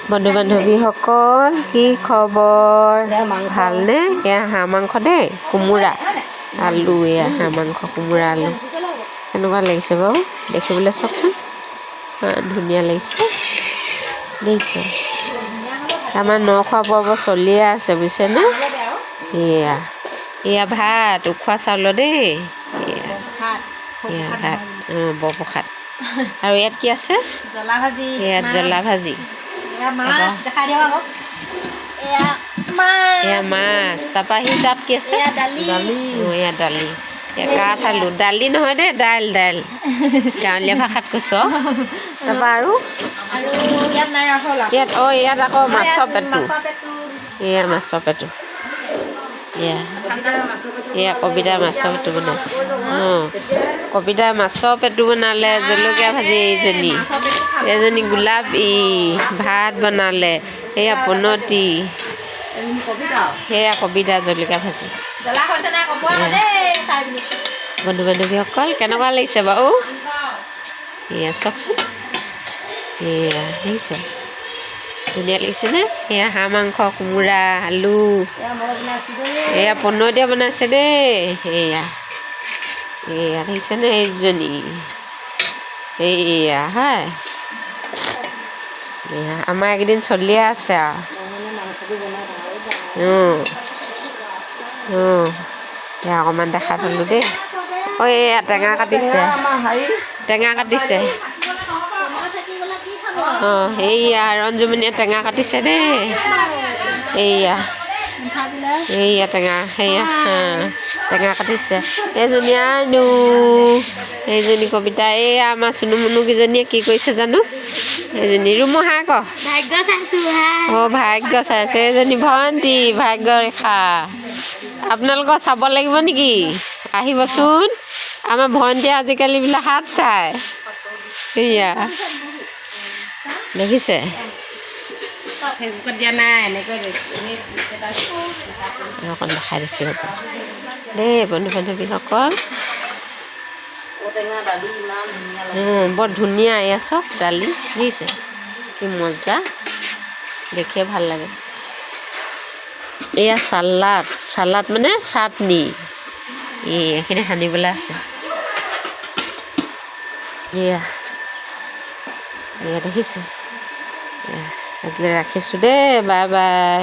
বন্ধু বান্ধৱীসকল কি খবৰ ভালনে এয়া হাঁহ মাংস দেই কোমোৰা আলু এয়া হাঁহ মাংস কোমোৰা আলু কেনেকুৱা লাগিছে বাৰু দেখিবলৈ চাওকচোন ধুনীয়া লাগিছে দেখিছে আমাৰ ন খোৱা পৰ্ব চলিয়ে আছে বুজিছেনে এয়া ভাত উখোৱা চাউল দেই এয়া ভাত বৰপ্ৰসাদ আৰু ইয়াত কি আছে ইয়াত জ্বলা ভাজি এয়া মাছ তাৰপৰা সি তাত কি আছে এয়া দালি কাঠ আলু দালি নহয় দেই দাইল গাঁৱলীয়া ভাষাত কৈছোঁ তাৰপৰা আৰু ইয়াত আকৌ মাছৰ পেটু এয়া মাছৰ পেটু এয়া কবিতা মাছৰ পেটু বনাইছে কবিতা মাছৰ পেটু বনালে জলকীয়া ভাজি এজনী গোলাপী ভাত বনালে সেয়া পনতি সেয়া কবিতা জলকীয়া ভাজি বন্ধু বান্ধৱীসকল কেনেকুৱা লাগিছে বাৰু এয়া চাওকচোন এয়া আহিছে ধুনীয়া লাগিছেনে এয়া হাঁহ মাংস কোমোৰা আলু এয়া পনতীয়া বনাইছে দেই এয়া দেখিছেনে এইজনী এয়া হয় এয়া আমাৰ এইকেইদিন চলিয়ে আছে আৰু এয়া অকণমান দেখা থলোঁ দেই এয়া টেঙা কাটিছে এইয়া ৰঞ্জুমণিয়ে টেঙা কাটিছে দেই এইয়া টেঙা টেঙা কাটিছে এইজনী কবিতা এইয়া আমাৰ চুনু মুনুকেইজনীয়ে কি কৰিছে জানো এইজনী ৰুমুহা আকৌ ভাগ্য চাইছে এইজনী ভণ্টি ভাগ্য ৰেখা আপোনালোকৰ চাব লাগিব নেকি আহিবচোন আমাৰ ভণ্টিয়ে আজিকালি বোলে হাত চাই এয়া দেখিছে অকণ দেখাই দিছোঁ দেই বন্ধু বান্ধৱীসকল বৰ ধুনীয়া এয়া চব দালি দিছে কি মজা দেখিয়ে ভাল লাগে এয়া চালাড মানে চাটনি এইখিনি সানিবলৈ আছে এয়া দেখিছে আজিলৈ ৰাখিছোঁ দেই বাই বাই